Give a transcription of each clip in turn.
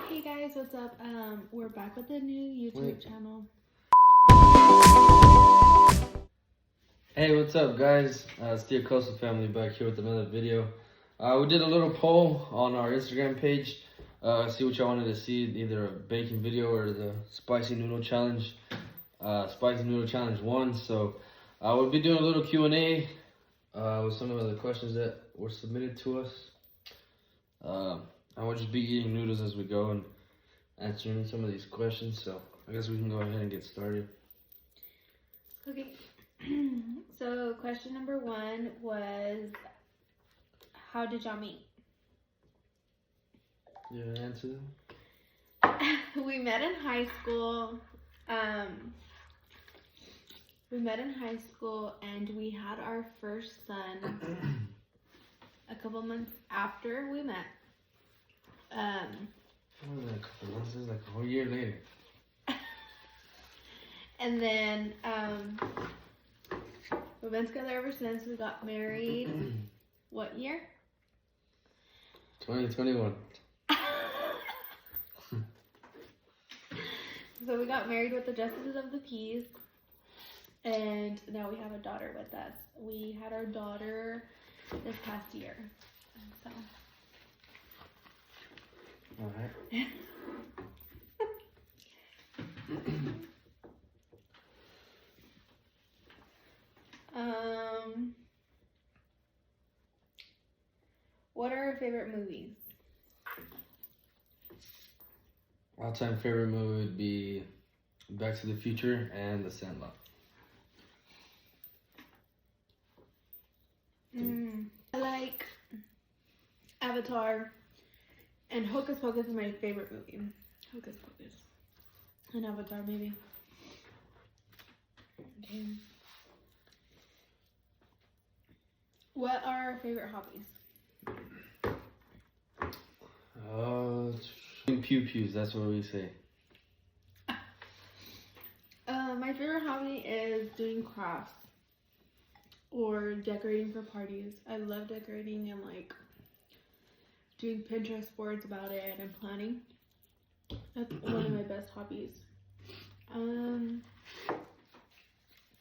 Hey guys, what's up? We're back with a new YouTube channel. Hey, what's up guys? It's the Acosta family back here with another video. We did a little poll on our Instagram page. See what y'all wanted to see, either a baking video or the spicy noodle challenge. Spicy noodle challenge won, so we'll be doing a little Q&A with some of the questions that were submitted to us. I will just be eating noodles as we go and answering some of these questions, so I guess we can go ahead and get started. Okay, so question number 1 was, how did y'all meet? You want to answer them? We met in high school. And we had our first son a couple months after we met. What was that, a couple months? This is like a whole year later. And then we've been together ever since. We got married. What year? 2021. So we got married with the Justices of the Peace, and now we have a daughter with us. We had our daughter this past year. So. All right. What are our favorite movies? All-time favorite movie would be Back to the Future and The Sandlot. I like Avatar, and Hocus Pocus is my favorite movie. Hocus Pocus. And Avatar, maybe. Okay. What are our favorite hobbies? Pew-pews, that's what we say. My favorite hobby is doing crafts or decorating for parties. I love decorating and like doing Pinterest boards about it and planning. That's one of my best hobbies.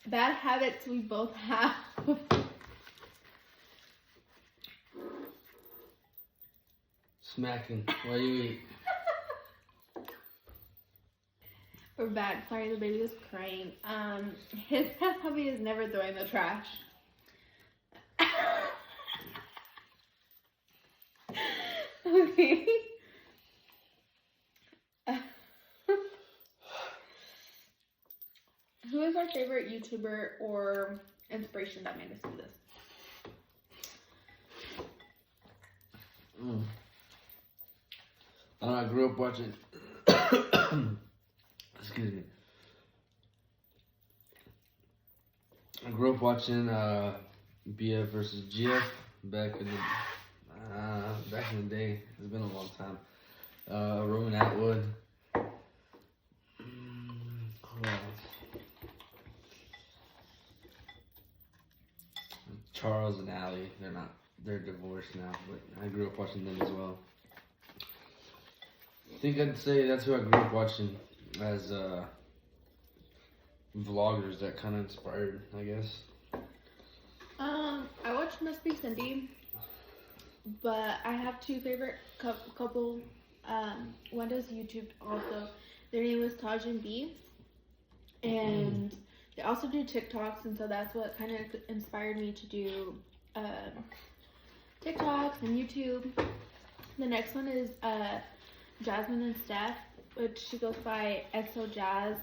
Bad habits we both have. Smacking while you eat. We're back. Sorry, the baby was crying. His best hobby is never throwing the trash. Okay. Who is our favorite YouTuber or inspiration that made us do this? I grew up watching. Excuse me. I grew up watching BF versus GF back in the day. It's been a long time. Roman Atwood. Who else? Charles and Allie. They're divorced now, but I grew up watching them as well. I think I'd say that's who I grew up watching as vloggers that kind of inspired, I guess. I watched Must Be Cindy, but I have two favorite couple. One does YouTube also. Their name is Taj and B, and they also do TikToks, and so that's what kind of inspired me to do TikToks and YouTube. The next one is Jasmine and Steph, which she goes by XO Jazz.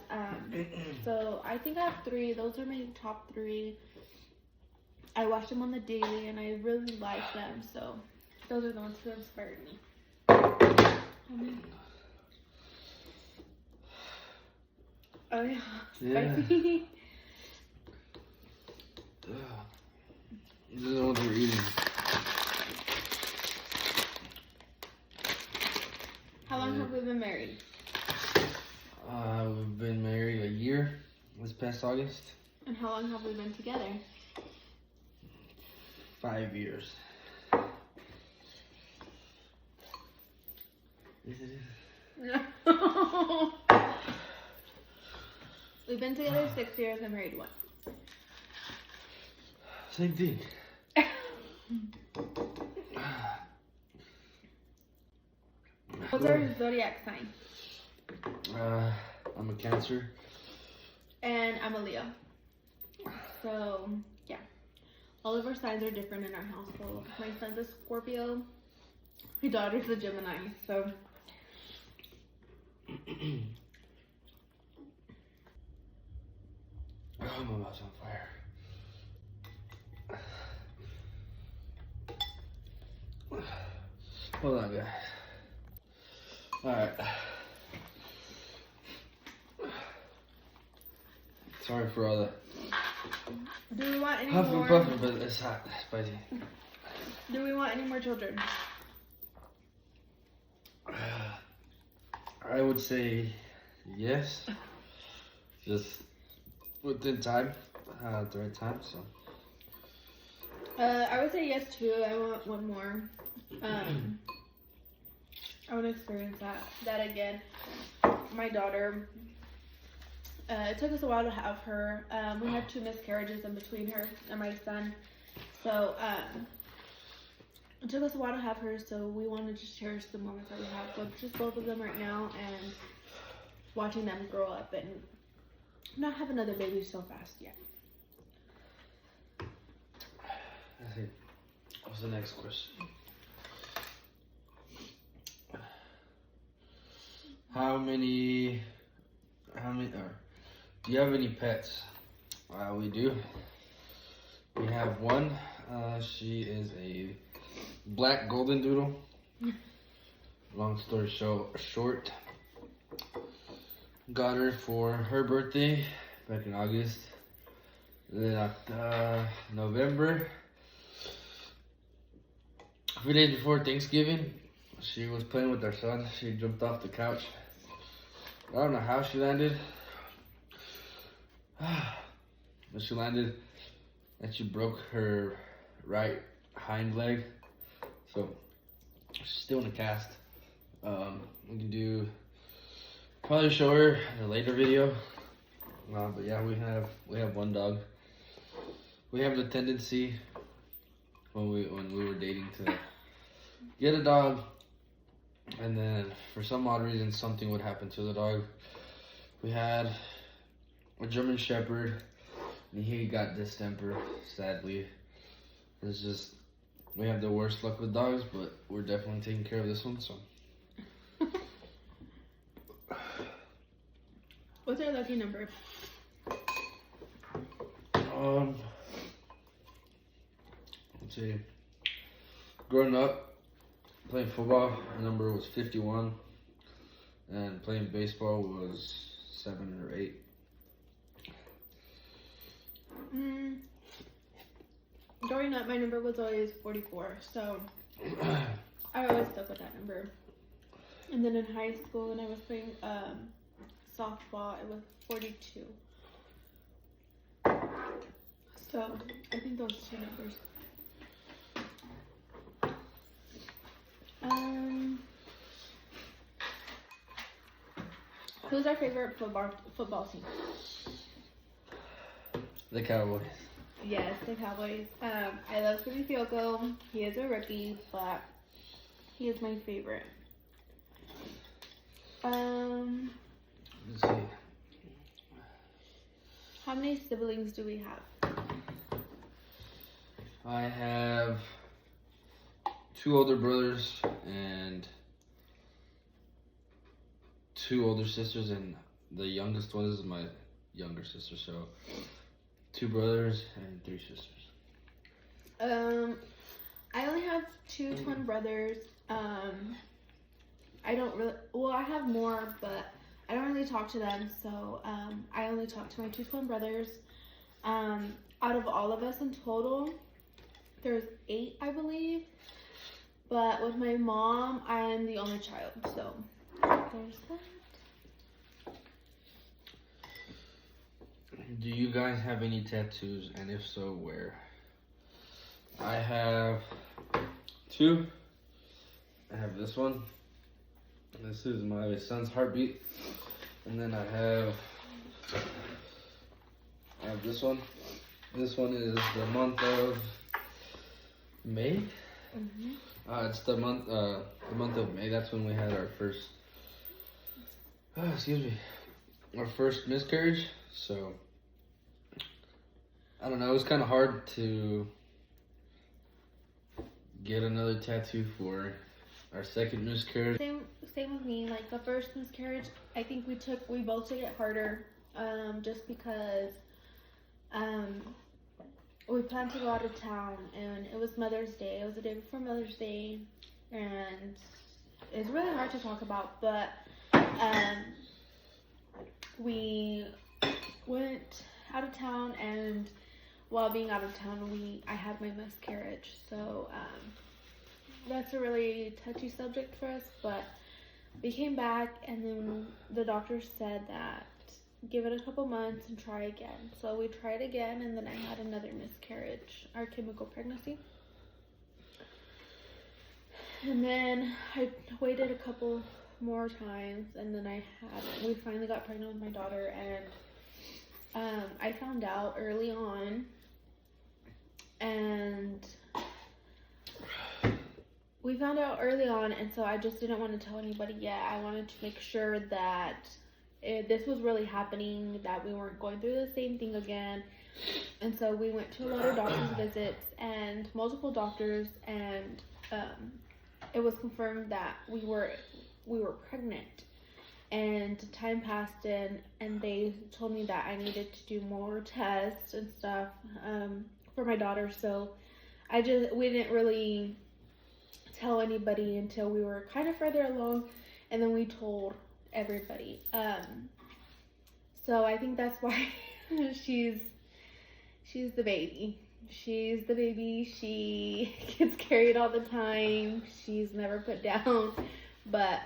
So I think I have 3. Those are my top 3. I watch them on the daily and I really like them. So those are the ones who inspired me. Oh yeah. Spicy. This is what we're eating. How long have we been married? We've been married a year this past August. And how long have we been together? 5 years. Yes, it is. We've been together 6 years and married 1. Same thing. What's our zodiac sign? I'm a Cancer. And I'm a Leo. So, yeah. All of our signs are different in our household. My son's a Scorpio. My daughter's a Gemini. So, Oh, my mouth's on fire. Hold on, guys. Alright. Sorry for all the do we want any huffing more? puffing, but it's hot, spicy. Do we want any more children? I would say yes. Just within time, at the right time, so. I would say yes too. I want 1 more. I want to experience that again. My daughter, it took us a while to have her. We had 2 miscarriages in between her and my son. So, it took us a while to have her, so we wanted to cherish the moments that we have with just both of them right now and watching them grow up and not have another baby so fast yet. I think. What's the next question? How many, do you have any pets? We do. We have 1. She is a black golden doodle. Long story short, got her for her birthday back in August. Then November, a few days before Thanksgiving, she was playing with our son. She jumped off the couch. I don't know how she landed. But she landed and she broke her right hind leg. So she's still in a cast. We can probably show her in a later video. But yeah, we have 1 dog. We have the tendency when we were dating to get a dog, and then for some odd reason something would happen to the dog. We had a German Shepherd, and he got distemper, sadly. It's just, we have the worst luck with dogs, but we're definitely taking care of this one, so. What's our lucky number? Let's see. Growing up, playing football, my number was 51, and playing baseball was 7 or 8. Growing up, my number was always 44, so I always stuck with that number. And then in high school, when I was playing softball, it was 42. So I think those 2 numbers. Who's our favorite football team? The Cowboys. Yes, the Cowboys. I love Skinny Fioko. He is a rookie, but he is my favorite. Let's see. How many siblings do we have? I have 2 older brothers and 2 older sisters, and the youngest one is my younger sister, so 2 brothers and 3 sisters. I only have 2 twin brothers. I don't really, well, I have more, but I don't really talk to them, so I only talk to my 2 twin brothers. Out of all of us in total, there's 8, I believe, but with my mom, I am the only child, so there's that. Do you guys have any tattoos, and if so, where? I have 2. I have this one, This is my son's heartbeat. And then I have this one. This one is the month of May. It's the month of May. That's when we had our first our first miscarriage. So I don't know, it was kind of hard to get another tattoo for our second miscarriage. Same with me. Like the first miscarriage, I think we both took it harder, just because we planned to go out of town, and it was Mother's Day. It was the day before Mother's Day, and it's really hard to talk about. But we went out of town, and while being out of town, I had my miscarriage. So that's a really touchy subject for us, but we came back, and then the doctor said that give it a couple months and try again. So we tried again, and then I had another miscarriage, our chemical pregnancy. And then I waited a couple more times, and then we finally got pregnant with my daughter, and I found out early on, and and so I just didn't want to tell anybody yet. I wanted to make sure that this was really happening, that we weren't going through the same thing again. And so we went to a lot of doctor's visits and multiple doctors, and it was confirmed that we were pregnant. And time passed, and they told me that I needed to do more tests and stuff for my daughter. So we didn't really tell anybody until we were kind of further along, and then we told everybody. So I think that's why she's the baby. She's the baby. She gets carried all the time. She's never put down. But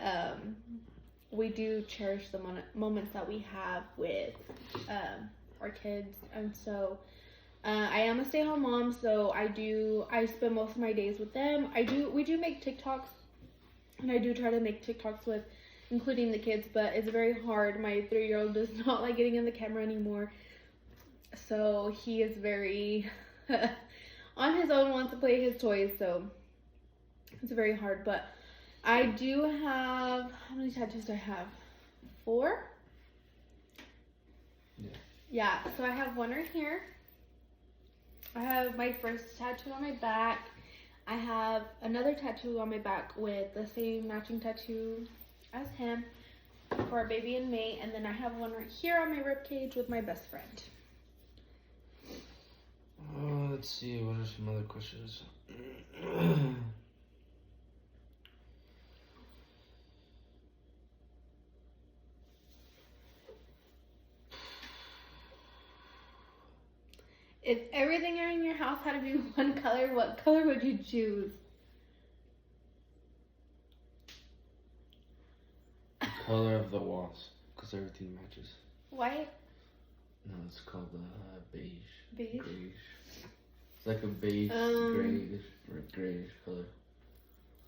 we do cherish the moments that we have with our kids. And so I am a stay-at-home mom, so I spend most of my days with them. We do make TikToks, and I do try to make TikToks with including the kids, but it's very hard. My 3-year-old does not like getting in the camera anymore, so he is very on his own, wants to play his toys, so it's very hard. But I do have, how many tattoos do I have? 4? Yeah, so I have one right here. I have my first tattoo on my back. I have another tattoo on my back with the same matching tattoo as him for our baby in May, and then I have one right here on my ribcage with my best friend. Let's see, what are some other questions? If everything in your house had to be one color, what color would you choose? The color of the walls, because everything matches. White? No, it's called beige. Beige? Grayish. It's like a beige, grayish color.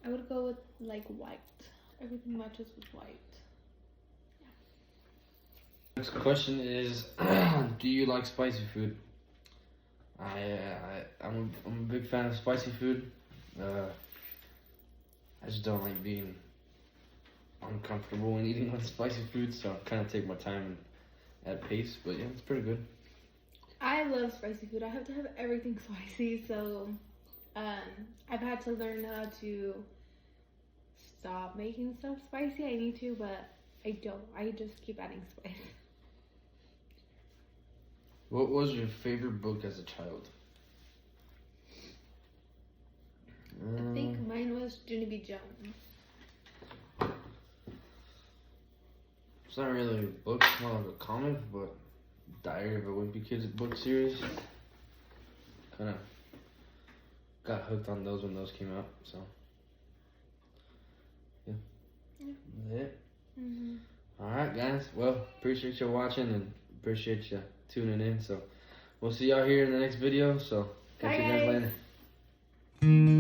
I would go with like white. Everything matches with white. Next question is, do you like spicy food? I'm a big fan of spicy food. I just don't like being uncomfortable when eating on spicy food, so I kind of take my time and at pace. But yeah, it's pretty good. I love spicy food. I have to have everything spicy, so I've had to learn how to stop making stuff spicy. I need to, but I don't. I just keep adding spice. What was your favorite book as a child? I think mine was Junie B. Jones. It's not really a book, it's more like a comic, but Diary of a Wimpy Kid's book series. Kind of got hooked on those when those came out, so yeah. That's it. Alright guys, well, appreciate you watching and appreciate you tuning in, so we'll see y'all here in the next video, so catch you guys later.